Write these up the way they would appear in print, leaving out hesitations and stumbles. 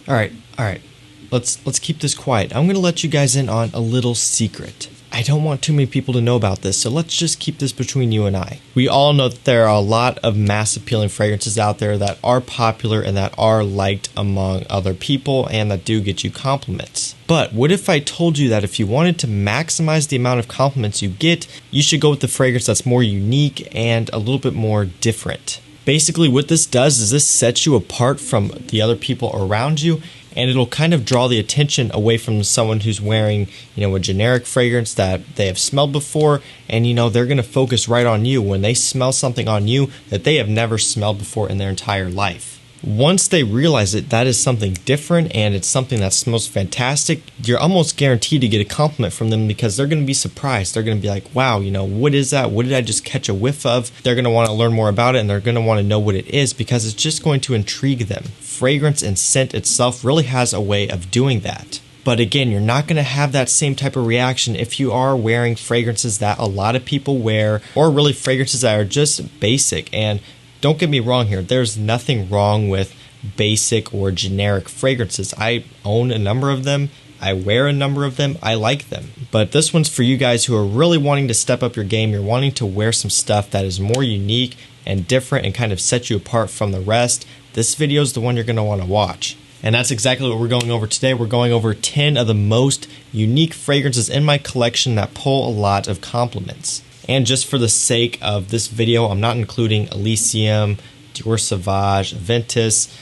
All right. Let's keep this quiet. I'm gonna let you guys in on a little secret. I don't want too many people to know about this, so let's just keep this between you and I. We all know that there are a lot of mass appealing fragrances out there that are popular and that are liked among other people and that do get you compliments. But what if I told you that if you wanted to maximize the amount of compliments you get, you should go with the fragrance that's more unique and a little bit more different? Basically, what this does is this sets you apart from the other people around you, and it'll kind of draw the attention away from someone who's wearing, a generic fragrance that they have smelled before, and they're going to focus right on you when they smell something on you that they have never smelled before in their entire life. Once they realize it, that is something different and it's something that smells fantastic, you're almost guaranteed to get a compliment from them because they're going to be surprised. They're going to be like, wow, what is that? What did I just catch a whiff of? They're going to want to learn more about it and they're going to want to know what it is because it's just going to intrigue them. Fragrance and scent itself really has a way of doing that. But again, you're not going to have that same type of reaction if you are wearing fragrances that a lot of people wear, or really fragrances that are just basic. And don't get me wrong here, there's nothing wrong with basic or generic fragrances. I own a number of them, I wear a number of them, I like them. But this one's for you guys who are really wanting to step up your game. You're wanting to wear some stuff that is more unique and different and kind of set you apart from the rest. This video is the one you're going to want to watch. And that's exactly what we're going over today. We're going over 10 of the most unique fragrances in my collection that pull a lot of compliments. And just for the sake of this video, I'm not including Elysium, Dior Sauvage, Aventus.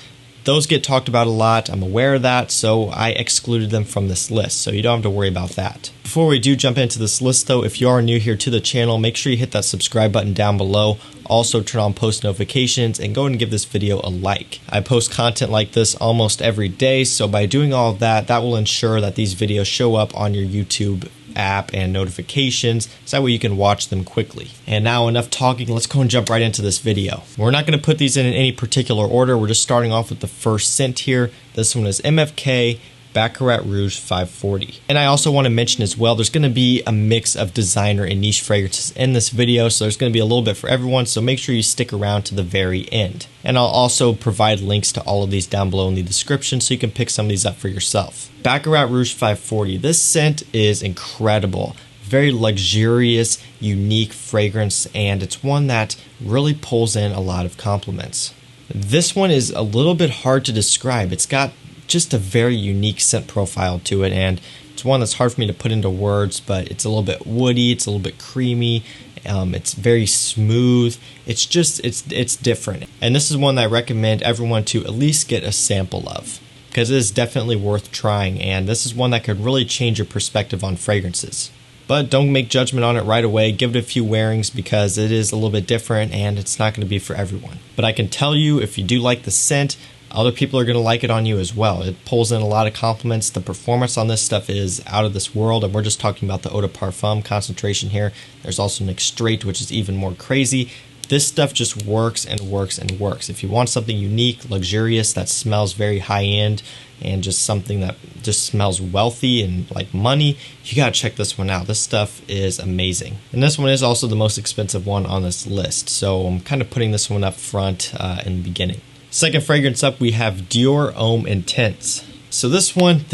Those get talked about a lot. I'm aware of that, so I excluded them from this list, so you don't have to worry about that. Before we do jump into this list though, if you are new here to the channel, make sure you hit that subscribe button down below. Also turn on post notifications and go ahead and give this video a like. I post content like this almost every day, so by doing all of that, that will ensure that these videos show up on your YouTube app and notifications, so that way you can watch them quickly. And now enough talking, let's go and jump right into this video. We're not going to put these in any particular order. We're just starting off with the first scent here. This one is MFK Rouge 540. And I also want to mention as well, there's going to be a mix of designer and niche fragrances in this video, so there's going to be a little bit for everyone, so make sure you stick around to the very end. And I'll also provide links to all of these down below in the description so you can pick some of these up for yourself. Rouge 540, this scent is incredible. Very luxurious, unique fragrance, and it's one that really pulls in a lot of compliments. This one is a little bit hard to describe. It's got just a very unique scent profile to it, and it's one that's hard for me to put into words, but it's a little bit woody, it's a little bit creamy, it's very smooth. It's different, and this is one that I recommend everyone to at least get a sample of, because it is definitely worth trying, and this is one that could really change your perspective on fragrances. But don't make judgment on it right away. Give it a few wearings because it is a little bit different and it's not going to be for everyone. But I can tell you, if you do like the scent, other people are going to like it on you as well. It pulls in a lot of compliments. The performance on this stuff is out of this world, and we're just talking about the eau de parfum concentration here. There's also an extrait, which is even more crazy. This stuff just works and works and works. If you want something unique, luxurious, that smells very high-end, and just something that just smells wealthy and like money, you gotta check this one out. This stuff is amazing. And this one is also the most expensive one on this list, so I'm kind of putting this one up front in the beginning. Second fragrance up, we have Dior Homme Intense. So this one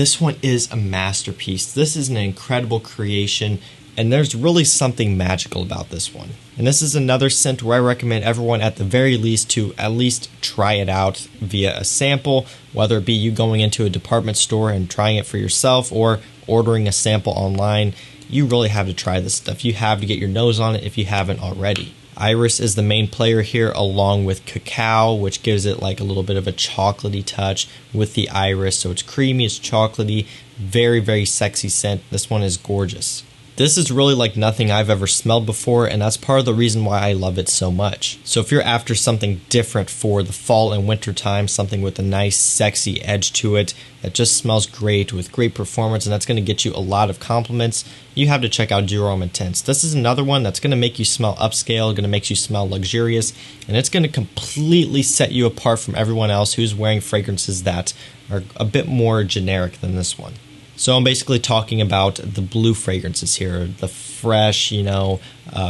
is a masterpiece. This is an incredible creation, and there's really something magical about this one. And this is another scent where I recommend everyone at the very least to at least try it out via a sample, whether it be you going into a department store and trying it for yourself or ordering a sample online. You really have to try this stuff. You have to get your nose on it if you haven't already. Iris is the main player here, along with cacao, which gives it like a little bit of a chocolatey touch with the iris. So it's creamy, it's chocolatey, very, very sexy scent. This one is gorgeous. This is really like nothing I've ever smelled before, and that's part of the reason why I love it so much. So if you're after something different for the fall and winter time, something with a nice sexy edge to it that just smells great with great performance, and that's going to get you a lot of compliments, you have to check out Dior Homme Intense. This is another one that's going to make you smell upscale, going to make you smell luxurious, and it's going to completely set you apart from everyone else who's wearing fragrances that are a bit more generic than this one. So I'm basically talking about the blue fragrances here, the fresh,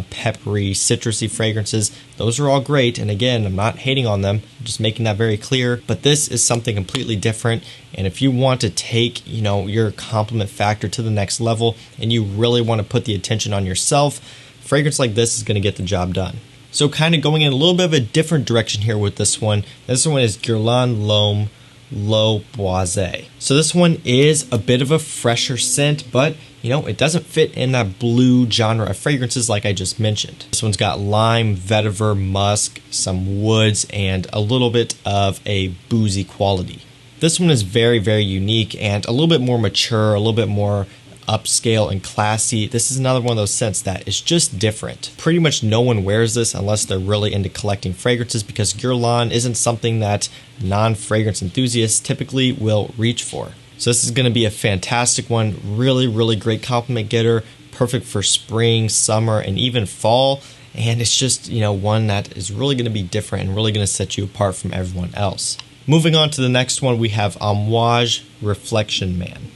peppery, citrusy fragrances. Those are all great, and again, I'm not hating on them, I'm just making that very clear. But this is something completely different, and if you want to take, your compliment factor to the next level, and you really want to put the attention on yourself, fragrance like this is going to get the job done. So kind of going in a little bit of a different direction here with this one. This one is Guerlain L'Homme L'Eau Boisée. So this one is a bit of a fresher scent, but it doesn't fit in that blue genre of fragrances like I just mentioned. This one's got lime, vetiver, musk, some woods, and a little bit of a boozy quality. This one is very, very unique and a little bit more mature, a little bit more upscale and classy. This is another one of those scents that is just different. Pretty much no one wears this unless they're really into collecting fragrances, because Guerlain isn't something that non-fragrance enthusiasts typically will reach for. So this is going to be a fantastic one. Really, really great compliment getter. Perfect for spring, summer, and even fall. And it's just, one that is really going to be different and really going to set you apart from everyone else. Moving on to the next one, we have Amouage Reflection Man.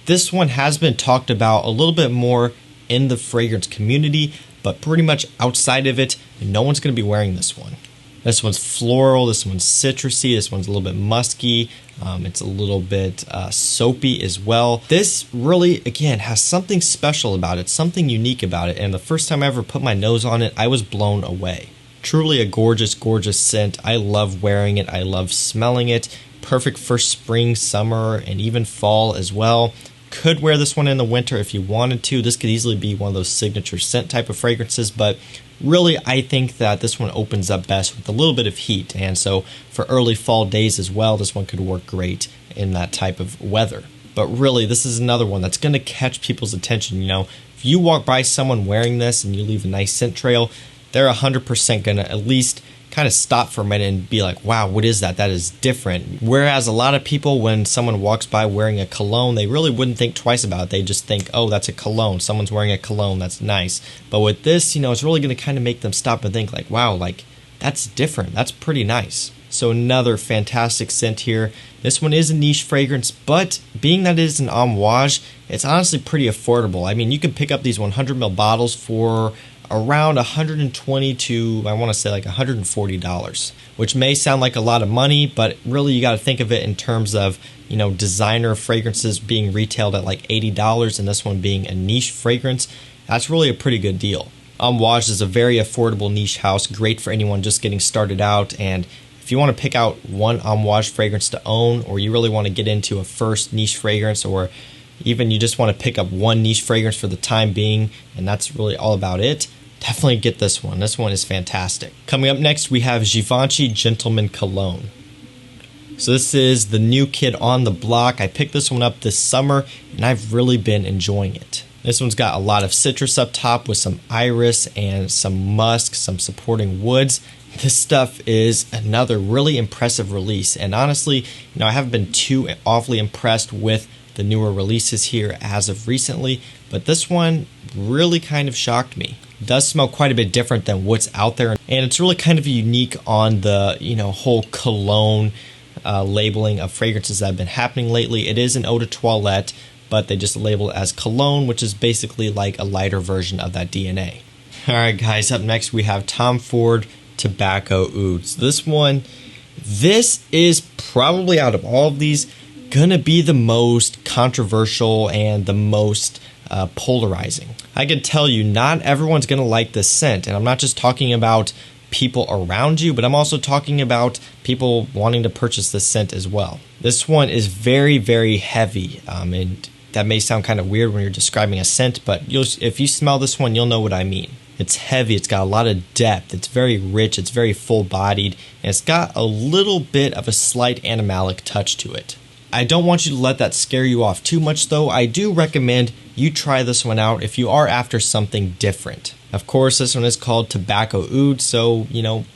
This one has been talked about a little bit more in the fragrance community, but pretty much outside of it, no one's going to be wearing this one. This one's floral, this one's citrusy, this one's a little bit musky, it's a little bit soapy as well. This really, again, has something special about it, something unique about it, and the first time I ever put my nose on it, I was blown away. Truly a gorgeous, gorgeous scent. I love wearing it, I love smelling it. Perfect for spring, summer, and even fall as well. Could wear this one in the winter if you wanted to. This could easily be one of those signature scent type of fragrances, but really I think that this one opens up best with a little bit of heat, and so for early fall days as well, this one could work great in that type of weather. But really, this is another one that's going to catch people's attention. If you walk by someone wearing this and you leave a nice scent trail, they're 100% going to at least kind of stop for a minute and be like, wow, what is that? That is different. Whereas a lot of people, when someone walks by wearing a cologne, they really wouldn't think twice about it. They just think, oh, that's a cologne. Someone's wearing a cologne. That's nice. But with this, it's really going to kind of make them stop and think like, wow, like that's different. That's pretty nice. So another fantastic scent here. This one is a niche fragrance, but being that it is an Amouage, it's honestly pretty affordable. I mean, you can pick up these 100 ml bottles for around $120 to, I want to say, like $140, which may sound like a lot of money, but really you got to think of it in terms of, designer fragrances being retailed at like $80 and this one being a niche fragrance. That's really a pretty good deal. Amouage is a very affordable niche house, great for anyone just getting started out, and if you want to pick out one Amouage fragrance to own, or you really want to get into a first niche fragrance, or even you just want to pick up one niche fragrance for the time being, and that's really all about it, definitely get this one. This one is fantastic. Coming up next, we have Givenchy Gentleman Cologne. So this is the new kid on the block. I picked this one up this summer, and I've really been enjoying it. This one's got a lot of citrus up top with some iris and some musk, some supporting woods. This stuff is another really impressive release, and honestly, I haven't been too awfully impressed with the newer releases here as of recently, but this one really kind of shocked me. It does smell quite a bit different than what's out there, and it's really kind of unique on the whole cologne labeling of fragrances that have been happening lately. It is an eau de toilette, but they just label it as cologne, which is basically like a lighter version of that DNA. Alright guys, up next we have Tom Ford Tobacco Oud. So this is probably, out of all of these, gonna be the most controversial and the most polarizing. I can tell you, not everyone's gonna like this scent, and I'm not just talking about people around you, but I'm also talking about people wanting to purchase this scent as well. This one is very, very heavy, and that may sound kind of weird when you're describing a scent, but if you smell this one, you'll know what I mean. It's heavy, it's got a lot of depth, it's very rich, it's very full-bodied, and it's got a little bit of a slight animalic touch to it. I don't want you to let that scare you off too much though. I do recommend you try this one out if you are after something different. Of course, this one is called Tobacco Oud, so,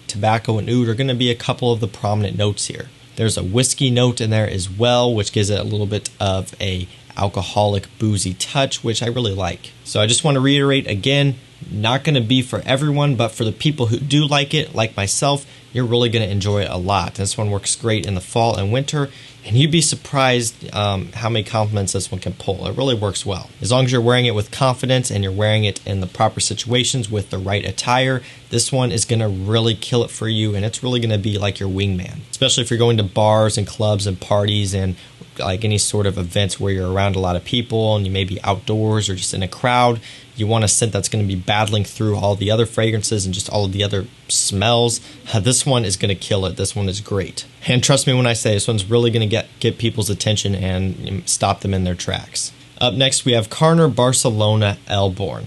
tobacco and oud are going to be a couple of the prominent notes here. There's a whiskey note in there as well, which gives it a little bit of a alcoholic, boozy touch, which I really like. So I just want to reiterate again, not going to be for everyone, but for the people who do like it, like myself, you're really going to enjoy it a lot. This one works great in the fall and winter, and you'd be surprised how many compliments this one can pull. It really works well. As long as you're wearing it with confidence and you're wearing it in the proper situations with the right attire, this one is going to really kill it for you, and it's really going to be like your wingman. Especially if you're going to bars and clubs and parties and like any sort of events where you're around a lot of people and you may be outdoors or just in a crowd. You want a scent that's going to be battling through all the other fragrances and just all of the other smells. This one is going to kill it. This one is great. And trust me when I say this one's really going to get people's attention and stop them in their tracks. Up next, we have Karner Barcelona Elborn.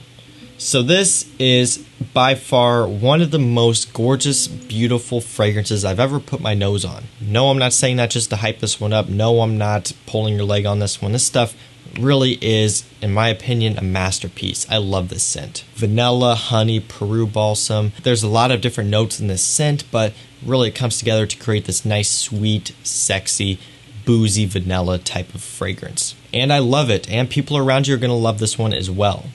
So this is by far one of the most gorgeous, beautiful fragrances I've ever put my nose on. No, I'm not saying that just to hype this one up. No, I'm not pulling your leg on this one. This stuff really is, in my opinion, a masterpiece. I love this scent. Vanilla, honey, Peru balsam. There's a lot of different notes in this scent, but really it comes together to create this nice, sweet, sexy, boozy vanilla type of fragrance. And I love it, and people around you are going to love this one as well.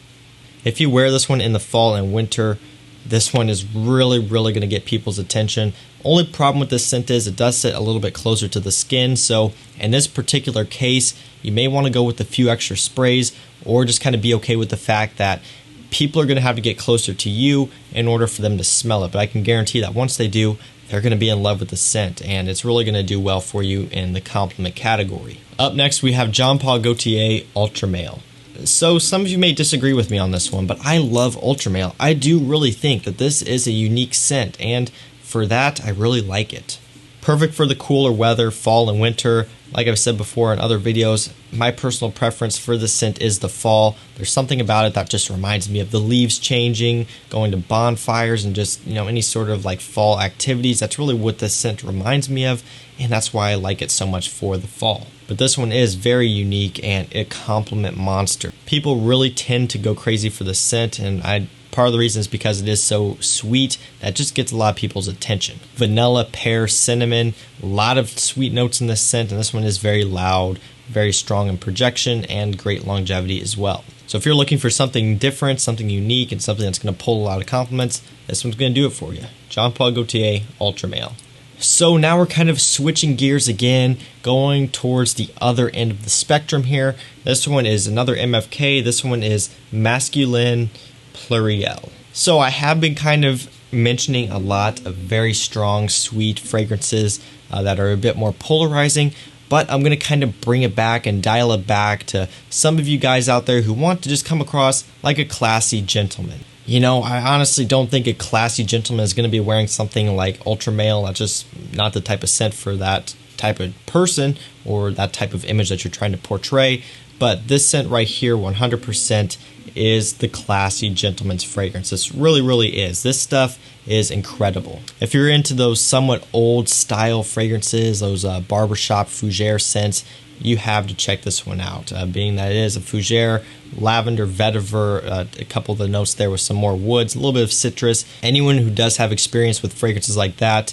If you wear this one in the fall and winter, this one is really going to get people's attention. Only problem with this scent is it does sit a little bit closer to the skin, so in this particular case, you may want to go with a few extra sprays or just kind of be okay with the fact that people are going to have to get closer to you in order for them to smell it. But I can guarantee that once they do, they're going to be in love with the scent, and it's really going to do well for you in the compliment category. Up next, we have Jean Paul Gaultier Ultra Male. So some of you may disagree with me on this one, but I love Ultra Male. I do really think that this is a unique scent, and for that, I really like it. Perfect for the cooler weather, fall and winter. Like I've said before in other videos, my personal preference for this scent is the fall. There's something about it that just reminds me of the leaves changing, going to bonfires, and just, any sort of like fall activities. That's really what this scent reminds me of, and that's why I like it so much for the fall. But this one is very unique and a compliment monster. People really tend to go crazy for the scent, and part of the reason is because it is so sweet that just gets a lot of people's attention. Vanilla, pear, cinnamon, a lot of sweet notes in this scent, and this one is very loud, very strong in projection, and great longevity as well. So if you're looking for something different, something unique, and something that's going to pull a lot of compliments, this one's going to do it for you. Jean Paul Gaultier Ultra Male. So now we're kind of switching gears again, going towards the other end of the spectrum here. This one is another MFK. This one is Masculine Pluriel. So I have been kind of mentioning a lot of very strong, sweet fragrances that are a bit more polarizing, but I'm going to kind of bring it back and dial it back to some of you guys out there who want to just come across like a classy gentleman. I honestly don't think a classy gentleman is going to be wearing something like Ultra Male. That's just not the type of scent for that type of person or that type of image that you're trying to portray. But this scent right here, 100%, is the classy gentleman's fragrance. This really is. This stuff is incredible. If you're into those somewhat old style fragrances, those barbershop fougere scents, you have to check this one out. Being that it is a fougere, lavender, vetiver, a couple of the notes there with some more woods, a little bit of citrus. Anyone who does have experience with fragrances like that,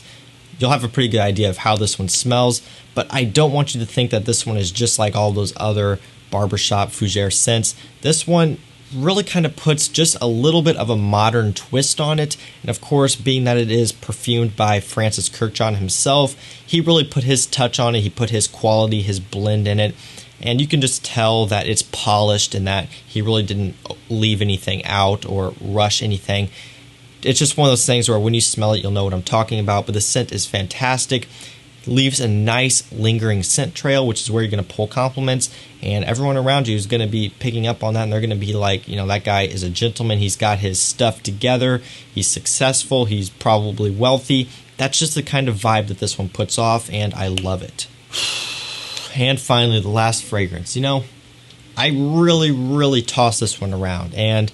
you'll have a pretty good idea of how this one smells. But I don't want you to think that this one is just like all those other barbershop fougere scents. This one really kind of puts just a little bit of a modern twist on it, and of course, being that it is perfumed by Francis Kirkjohn himself, he really put his touch on it. He put his quality, his blend in it, and you can just tell that it's polished and that he really didn't leave anything out or rush anything. It's just one of those things where when you smell it, you'll know what I'm talking about. But the scent is fantastic. Leaves a nice lingering scent trail, which is where you're going to pull compliments, and everyone around you is going to be picking up on that, and they're going to be like, that guy is a gentleman. He's got his stuff together. He's successful. He's probably wealthy. That's just the kind of vibe that this one puts off, and I love it. And finally, the last fragrance. I really tossed this one around, and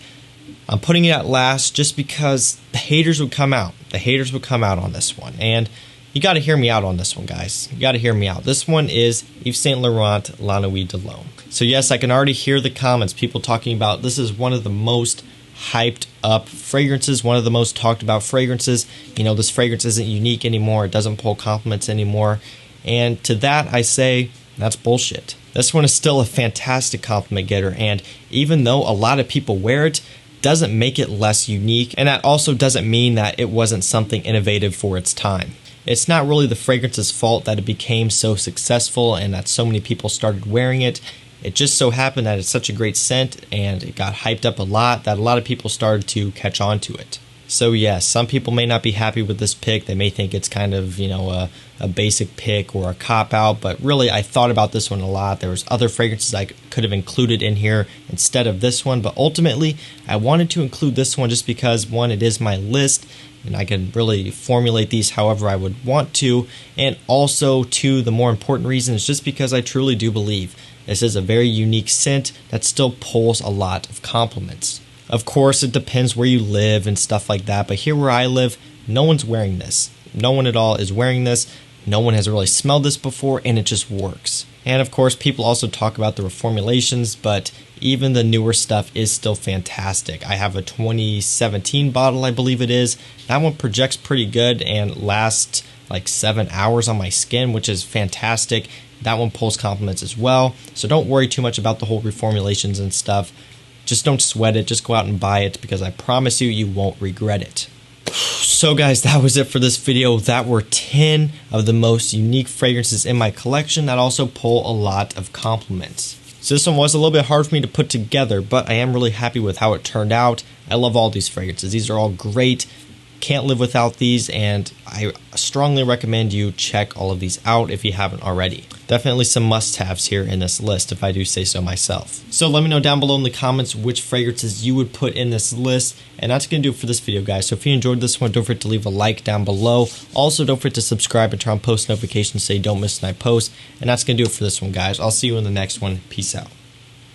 I'm putting it at last just because the haters would come out. The haters would come out on this one, and you got to hear me out on this one, guys. You got to hear me out. This one is Yves Saint Laurent La Nuit de l'Homme. So yes, I can already hear the comments. People talking about this is one of the most hyped up fragrances, one of the most talked about fragrances. This fragrance isn't unique anymore. It doesn't pull compliments anymore. And to that, I say that's bullshit. This one is still a fantastic compliment getter, and even though a lot of people wear it, doesn't make it less unique, and that also doesn't mean that it wasn't something innovative for its time. It's not really the fragrance's fault that it became so successful and that so many people started wearing it. It just so happened that it's such a great scent and it got hyped up a lot that a lot of people started to catch on to it. So yes, some people may not be happy with this pick. They may think it's kind of, a basic pick or a cop-out, but really I thought about this one a lot. There was other fragrances I could have included in here instead of this one, but ultimately I wanted to include this one just because, one, it is my list, and I can really formulate these however I would want to, and also, two, the more important reason is just because I truly do believe this is a very unique scent that still pulls a lot of compliments. Of course, it depends where you live and stuff like that, but here where I live, no one's wearing this. No one at all is wearing this. No one has really smelled this before, and it just works. And of course, people also talk about the reformulations, but even the newer stuff is still fantastic. I have a 2017 bottle, I believe it is. That one projects pretty good and lasts like 7 hours on my skin, which is fantastic. That one pulls compliments as well. So don't worry too much about the whole reformulations and stuff. Just don't sweat it. Just go out and buy it because I promise you, you won't regret it. So guys, that was it for this video. That were 10 of the most unique fragrances in my collection that also pull a lot of compliments. So this one was a little bit hard for me to put together, but I am really happy with how it turned out. I love all these fragrances. These are all great. Can't live without these, and I strongly recommend you check all of these out if you haven't already. Definitely some must-haves here in this list, if I do say so myself. So let me know down below in the comments which fragrances you would put in this list, and that's going to do it for this video, guys. So if you enjoyed this one, don't forget to leave a like down below. Also, don't forget to subscribe and turn on post notifications so you don't miss my post, and that's going to do it for this one, guys. I'll see you in the next one. Peace out.